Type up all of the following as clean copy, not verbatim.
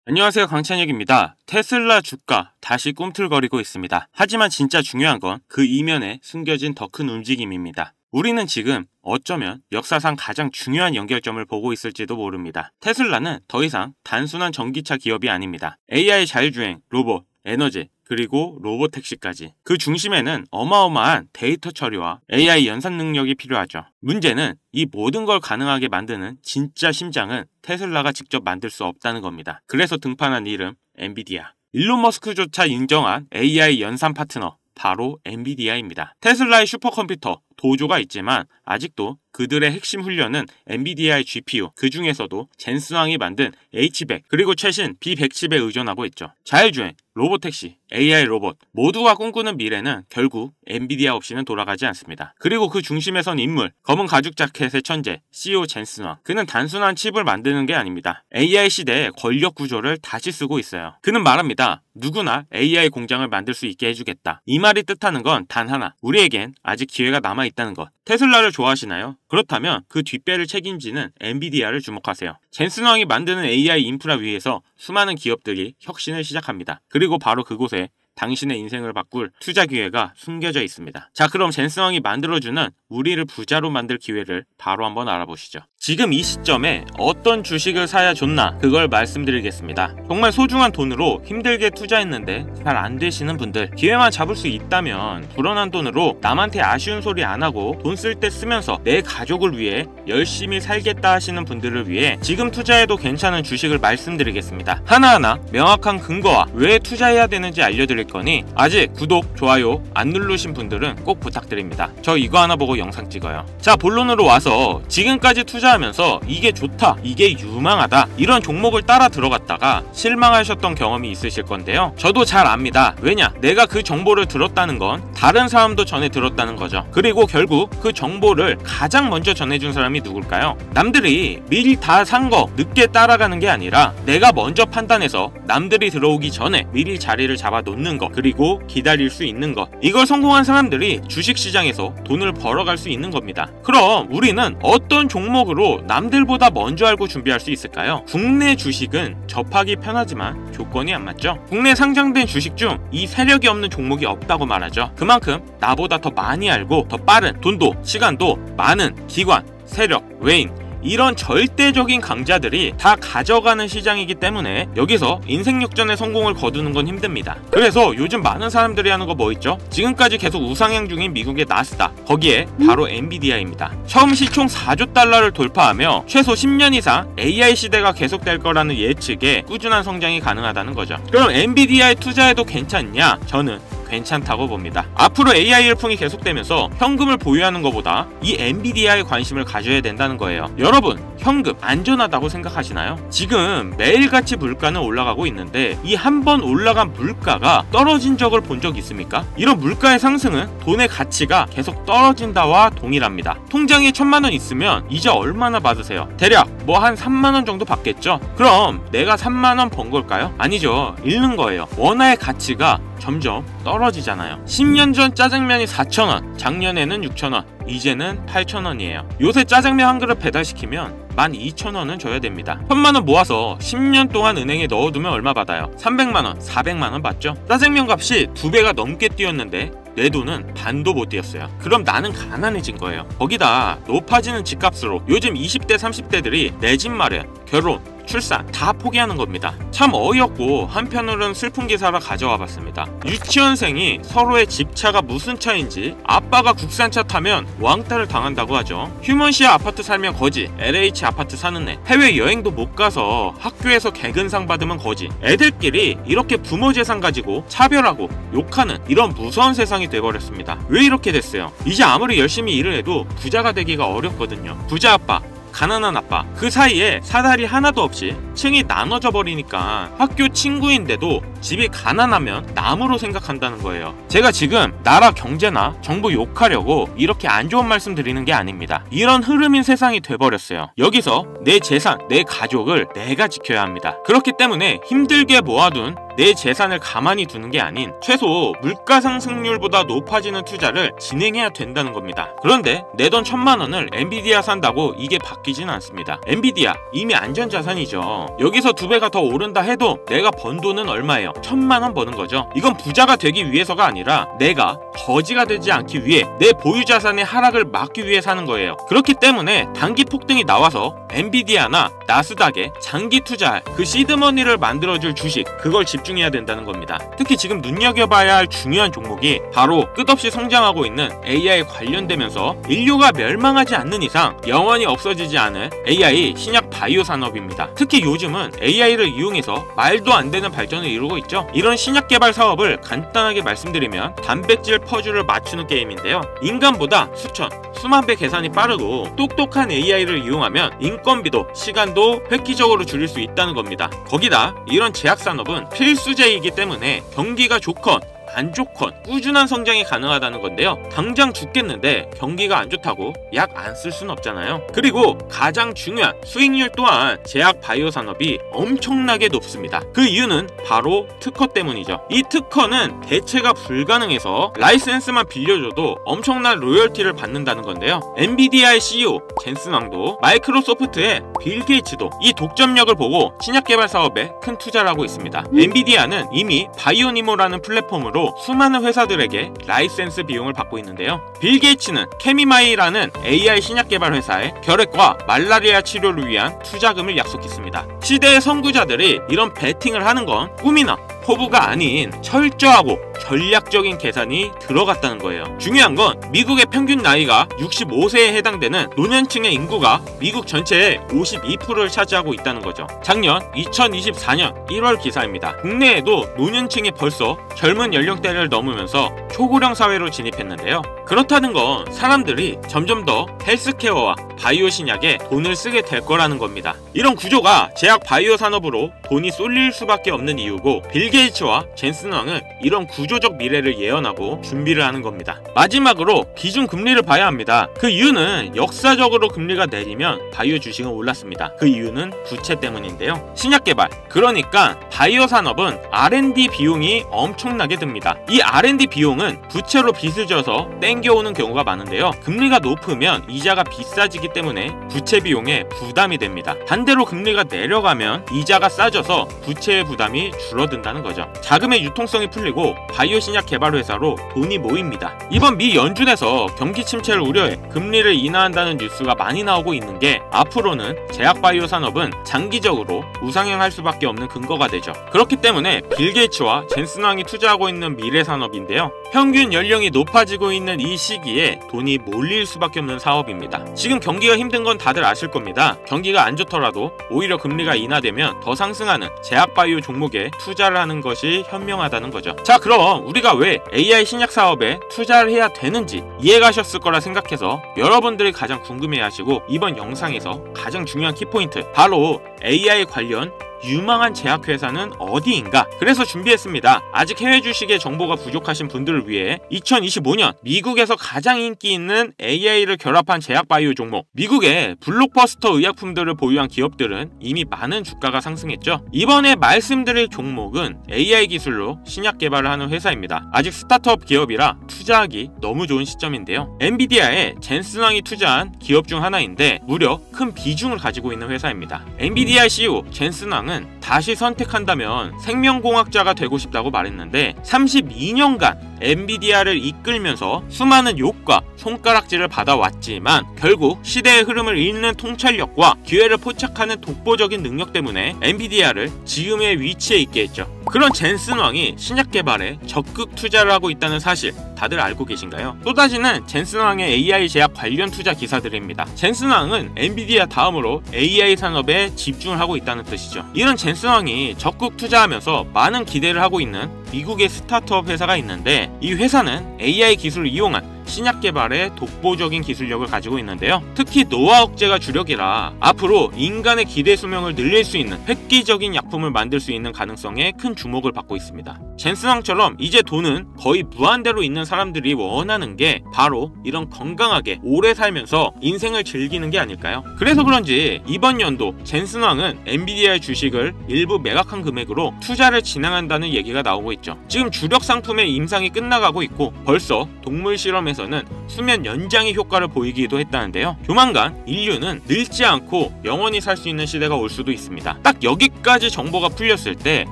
안녕하세요, 강찬혁입니다. 테슬라 주가 다시 꿈틀거리고 있습니다. 하지만 진짜 중요한 건 그 이면에 숨겨진 더 큰 움직임입니다. 우리는 지금 어쩌면 역사상 가장 중요한 연결점을 보고 있을지도 모릅니다. 테슬라는 더 이상 단순한 전기차 기업이 아닙니다. AI 자율주행, 로봇, 에너지, 그리고 로보택시까지. 그 중심에는 어마어마한 데이터 처리와 AI 연산 능력이 필요하죠. 문제는 이 모든 걸 가능하게 만드는 진짜 심장은 테슬라가 직접 만들 수 없다는 겁니다. 그래서 등판한 이름 엔비디아. 일론 머스크조차 인정한 AI 연산 파트너, 바로 엔비디아입니다. 테슬라의 슈퍼컴퓨터 도조가 있지만 아직도 그들의 핵심 훈련은 엔비디아의 GPU, 그 중에서도 젠슨왕이 만든 H100 그리고 최신 B110에 의존하고 있죠. 자율주행, 로보택시, AI 로봇 모두가 꿈꾸는 미래는 결국 엔비디아 없이는 돌아가지 않습니다. 그리고 그 중심에 선 인물, 검은 가죽 자켓의 천재 CEO 젠슨왕. 그는 단순한 칩을 만드는 게 아닙니다. AI 시대의 권력 구조를 다시 쓰고 있어요. 그는 말합니다. 누구나 AI 공장을 만들 수 있게 해주겠다. 이 말이 뜻하는 건 단 하나, 우리에겐 아직 기회가 남아있다는 것. 테슬라를 좋아하시나요? 그렇다면 그 뒷배를 책임지는 엔비디아를 주목하세요. 젠슨왕이 만드는 AI 인프라 위에서 수많은 기업들이 혁신을 시작합니다. 그리고 바로 그곳에 당신의 인생을 바꿀 투자 기회가 숨겨져 있습니다. 자, 그럼 젠슨왕이 만들어주는 우리를 부자로 만들 기회를 바로 한번 알아보시죠. 지금 이 시점에 어떤 주식을 사야 좋나, 그걸 말씀드리겠습니다. 정말 소중한 돈으로 힘들게 투자했는데 잘 안 되시는 분들, 기회만 잡을 수 있다면 불어난 돈으로 남한테 아쉬운 소리 안 하고 돈 쓸 때 쓰면서 내 가족을 위해 열심히 살겠다 하시는 분들을 위해 지금 투자해도 괜찮은 주식을 말씀드리겠습니다. 하나하나 명확한 근거와 왜 투자해야 되는지 알려드릴 거니 아직 구독, 좋아요 안 누르신 분들은 꼭 부탁드립니다. 저 이거 하나 보고 영상 찍어요. 자, 본론으로 와서 지금까지 투자하면서 이게 좋다, 이게 유망하다 이런 종목을 따라 들어갔다가 실망하셨던 경험이 있으실 건데요. 저도 잘 압니다. 왜냐? 내가 그 정보를 들었다는 건 다른 사람도 전해 들었다는 거죠. 그리고 결국 그 정보를 가장 먼저 전해준 사람이 누굴까요? 남들이 미리 다 산 거 늦게 따라가는 게 아니라 내가 먼저 판단해서 남들이 들어오기 전에 미리 자리를 잡아 놓는 거, 그리고 기다릴 수 있는 거. 이걸 성공한 사람들이 주식시장에서 돈을 벌어갈 수 있는 겁니다. 그럼 우리는 어떤 종목으로 남들보다 먼저 알고 준비할 수 있을까요? 국내 주식은 접하기 편하지만 조건이 안 맞죠. 국내 상장된 주식 중 이 세력이 없는 종목이 없다고 말하죠. 그만큼 나보다 더 많이 알고 더 빠른, 돈도 시간도 많은 기관, 세력, 외인, 이런 절대적인 강자들이 다 가져가는 시장이기 때문에 여기서 인생 역전의 성공을 거두는 건 힘듭니다. 그래서 요즘 많은 사람들이 하는 거 뭐 있죠? 지금까지 계속 우상향 중인 미국의 나스닥, 거기에 바로 엔비디아입니다. 처음 시총 4조 달러를 돌파하며 최소 10년 이상 AI 시대가 계속될 거라는 예측에 꾸준한 성장이 가능하다는 거죠. 그럼 엔비디아에 투자해도 괜찮냐? 저는 괜찮다고 봅니다. 앞으로 AI 열풍이 계속되면서 현금을 보유하는 것보다 이 엔비디아에 관심을 가져야 된다는 거예요. 여러분, 현금 안전하다고 생각하시나요? 지금 매일같이 물가는 올라가고 있는데 이 한 번 올라간 물가가 떨어진 적을 본 적 있습니까? 이런 물가의 상승은 돈의 가치가 계속 떨어진다와 동일합니다. 통장에 1000만원 있으면 이자 얼마나 받으세요? 대략 뭐 한 3만원 정도 받겠죠? 그럼 내가 3만원 번 걸까요? 아니죠. 잃는 거예요. 원화의 가치가 점점 떨어지잖아요. 10년 전 짜장면이 4,000원, 작년에는 6,000원, 이제는 8,000원이에요. 요새 짜장면 한 그릇 배달시키면 12,000원은 줘야 됩니다. 1000만원 모아서 10년 동안 은행에 넣어두면 얼마 받아요? 300만원, 400만원 받죠? 짜장면 값이 2배가 넘게 뛰었는데 내 돈은 반도 못 뛰었어요. 그럼 나는 가난해진 거예요. 거기다 높아지는 집값으로 요즘 20대, 30대들이 내 집 마련, 결혼, 출산 다 포기하는 겁니다. 참 어이없고 한편으로는 슬픈 기사를 가져와 봤습니다. 유치원생이 서로의 집차가 무슨 차인지 아빠가 국산차 타면 왕따를 당한다고 하죠. 휴먼시아 아파트 살면 거지, LH 아파트 사는 애, 해외여행도 못 가서 학교에서 개근상 받으면 거지. 애들끼리 이렇게 부모 재산 가지고 차별하고 욕하는 이런 무서운 세상이 돼버렸습니다. 왜 이렇게 됐어요? 이제 아무리 열심히 일을 해도 부자가 되기가 어렵거든요. 부자 아빠, 가난한 아빠, 그 사이에 사다리 하나도 없이 층이 나눠져 버리니까 학교 친구인데도 집이 가난하면 나무로 생각한다는 거예요. 제가 지금 나라 경제나 정부 욕하려고 이렇게 안 좋은 말씀 드리는 게 아닙니다. 이런 흐름인 세상이 돼버렸어요. 여기서 내 재산, 내 가족을 내가 지켜야 합니다. 그렇기 때문에 힘들게 모아둔 내 재산을 가만히 두는 게 아닌 최소 물가 상승률보다 높아지는 투자를 진행해야 된다는 겁니다. 그런데 내 돈 1000만 원을 엔비디아 산다고 이게 바뀌진 않습니다. 엔비디아 이미 안전자산이죠. 여기서 2배가 더 오른다 해도 내가 번 돈은 얼마예요? 1000만 원 버는 거죠. 이건 부자가 되기 위해서가 아니라 내가 거지가 되지 않기 위해 내 보유자산의 하락을 막기 위해 사는 거예요. 그렇기 때문에 단기 폭등이 나와서 엔비디아나 나스닥에 장기 투자할 그 시드머니를 만들어줄 주식, 그걸 집중해야 된다는 겁니다. 특히 지금 눈여겨봐야 할 중요한 종목이 바로 끝없이 성장하고 있는 AI 관련되면서 인류가 멸망하지 않는 이상 영원히 없어지지 않을 AI 신약 바이오 산업입니다. 특히 요즘은 AI를 이용해서 말도 안 되는 발전을 이루고 있죠. 이런 신약 개발 사업을 간단하게 말씀드리면 단백질 퍼즐을 맞추는 게임인데요. 인간보다 수천, 수만 배 계산이 빠르고 똑똑한 AI를 이용하면 인건비도 시간도 획기적으로 줄일 수 있다는 겁니다. 거기다 이런 제약 산업은 필수제이기 때문에 경기가 좋건 안 좋건 꾸준한 성장이 가능하다는 건데요. 당장 죽겠는데 경기가 안 좋다고 약 안 쓸 순 없잖아요. 그리고 가장 중요한 수익률 또한 제약 바이오 산업이 엄청나게 높습니다. 그 이유는 바로 특허 때문이죠. 이 특허는 대체가 불가능해서 라이센스만 빌려줘도 엄청난 로열티를 받는다는 건데요. 엔비디아의 CEO 젠슨 왕도 마이크로소프트의 빌 게이츠도 이 독점력을 보고 신약 개발 사업에 큰 투자를 하고 있습니다. 엔비디아는 이미 바이오니모라는 플랫폼으로 수많은 회사들에게 라이센스 비용을 받고 있는데요. 빌 게이츠는 케미마이라는 AI 신약 개발 회사에 결핵과 말라리아 치료를 위한 투자금을 약속했습니다. 시대의 선구자들이 이런 베팅을 하는 건 꿈이나 포부가 아닌 철저하고 전략적인 계산이 들어갔다는 거예요. 중요한 건 미국의 평균 나이가 65세에 해당되는 노년층의 인구가 미국 전체의 52%를 차지하고 있다는 거죠. 작년 2024년 1월 기사입니다. 국내에도 노년층이 벌써 젊은 연령대를 넘으면서 초고령 사회로 진입했는데요. 그렇다는 건 사람들이 점점 더 헬스케어와 바이오 신약에 돈을 쓰게 될 거라는 겁니다. 이런 구조가 제약 바이오 산업으로 돈이 쏠릴 수밖에 없는 이유고 빌 게이츠와 젠슨 왕은 이런 구조적 미래를 예언하고 준비를 하는 겁니다. 마지막으로 기준 금리를 봐야 합니다. 그 이유는 역사적으로 금리가 내리면 바이오 주식은 올랐습니다. 그 이유는 부채 때문인데요. 신약 개발, 그러니까 바이오 산업은 R&D 비용이 엄청나게 듭니다. 이 R&D 비용은 부채로 빚을 져서 땡겨오는 경우가 많은데요. 금리가 높으면 이자가 비싸지기 때문에 부채 비용에 부담이 됩니다. 반대로 금리가 내려가면 이자가 싸져서 부채의 부담이 줄어든다는 거죠. 자금의 유통성이 풀리고 바이오 신약 개발 회사로 돈이 모입니다. 이번 미 연준에서 경기 침체를 우려해 금리를 인하한다는 뉴스가 많이 나오고 있는 게 앞으로는 제약 바이오 산업은 장기적으로 우상향할 수밖에 없는 근거가 되죠. 그렇기 때문에 빌 게이츠와 젠슨 왕이 투자하고 있는 미래 산업인데요. 평균 연령이 높아지고 있는 이 시기에 돈이 몰릴 수밖에 없는 사업입니다. 지금 경기가 힘든 건 다들 아실 겁니다. 경기가 안 좋더라도 오히려 금리가 인하되면 더 상승하는 제약 바이오 종목에 투자를 하는 것이 현명하다는 거죠. 자, 그럼 우리가 왜 AI 신약 사업에 투자를 해야 되는지 이해가셨을 거라 생각해서 여러분들이 가장 궁금해하시고 이번 영상에서 가장 중요한 키포인트, 바로 AI 관련 유망한 제약회사는 어디인가? 그래서 준비했습니다. 아직 해외 주식의 정보가 부족하신 분들을 위해 2025년 미국에서 가장 인기 있는 AI를 결합한 제약 바이오 종목, 미국의 블록버스터 의약품들을 보유한 기업들은 이미 많은 주가가 상승했죠. 이번에 말씀드릴 종목은 AI 기술로 신약 개발을 하는 회사입니다. 아직 스타트업 기업이라 투자하기 너무 좋은 시점인데요. 엔비디아에 젠슨 왕이 투자한 기업 중 하나인데 무려 큰 비중을 가지고 있는 회사입니다. 엔비디아 CEO 젠슨 왕은 다시 선택한다면 생명공학자가 되고 싶다고 말했는데 32년간 엔비디아를 이끌면서 수많은 욕과 손가락질을 받아왔지만 결국 시대의 흐름을 읽는 통찰력과 기회를 포착하는 독보적인 능력 때문에 엔비디아를 지금의 위치에 있게 했죠. 그런 젠슨 왕이 신약 개발에 적극 투자를 하고 있다는 사실 다들 알고 계신가요? 쏟아지는 젠슨 왕의 AI 제약 관련 투자 기사들입니다. 젠슨 왕은 엔비디아 다음으로 AI 산업에 집중을 하고 있다는 뜻이죠. 이런 젠슨 왕이 적극 투자하면서 많은 기대를 하고 있는 미국의 스타트업 회사가 있는데 이 회사는 AI 기술을 이용한 신약 개발에 독보적인 기술력을 가지고 있는데요. 특히 노화 억제가 주력이라 앞으로 인간의 기대 수명을 늘릴 수 있는 획기적인 약품을 만들 수 있는 가능성에 큰 주목을 받고 있습니다. 젠스왕처럼 이제 돈은 거의 무한대로 있는 사람들이 원하는 게 바로 이런 건강하게 오래 살면서 인생을 즐기는 게 아닐까요? 그래서 그런지 이번 연도 젠슨왕은 엔비디아의 주식을 일부 매각한 금액으로 투자를 진행한다는 얘기가 나오고 있죠. 지금 주력 상품의 임상이 끝나가고 있고 벌써 동물 실험에서는 수면 연장의 효과를 보이기도 했다는데요. 조만간 인류는 늙지 않고 영원히 살 수 있는 시대가 올 수도 있습니다. 딱 여기까지 정보가 풀렸을 때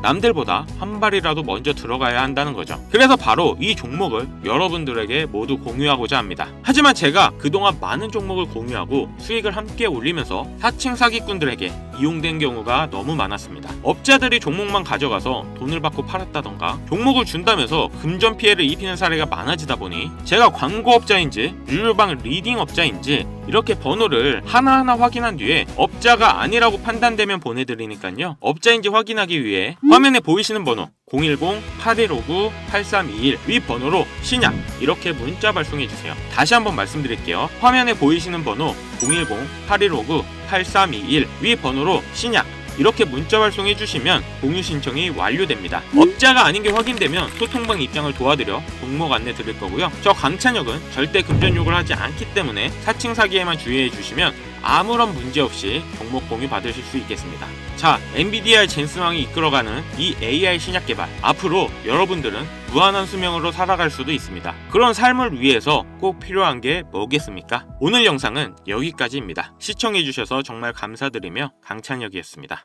남들보다 한 발이라도 먼저 들어가야 한다는 거죠. 그래서 바로 이 종목을 여러분들에게 모두 공유하고자 합니다. 하지만 제가 그동안 많은 종목을 공유하고 수익을 함께 올리면서 사칭 사기꾼들에게 이용된 경우가 너무 많았습니다. 업자들이 종목만 가져가서 돈을 받고 팔았다던가 종목을 준다면서 금전 피해를 입히는 사례가 많아지다 보니 제가 광고업자인지 유료방 리딩업자인지 이렇게 번호를 하나하나 확인한 뒤에 업자가 아니라고 판단되면 보내드리니까요. 업자인지 확인하기 위해 화면에 보이시는 번호 010-8159-8321 위 번호로 신약 이렇게 문자 발송해주세요. 다시 한번 말씀드릴게요. 화면에 보이시는 번호 010-8159-8321 위 번호로 신약 이렇게 문자 발송해 주시면 공유 신청이 완료됩니다. 업자가 아닌 게 확인되면 소통방 입장을 도와드려 종목 안내 드릴 거고요. 저 강찬혁은 절대 금전 욕을 하지 않기 때문에 사칭 사기에만 주의해 주시면 아무런 문제 없이 종목 공유 받으실 수 있겠습니다. 자, 엔비디아의 젠슨왕이 이끌어가는 이 AI 신약 개발, 앞으로 여러분들은 무한한 수명으로 살아갈 수도 있습니다. 그런 삶을 위해서 꼭 필요한 게 뭐겠습니까? 오늘 영상은 여기까지입니다. 시청해주셔서 정말 감사드리며 강찬혁이었습니다.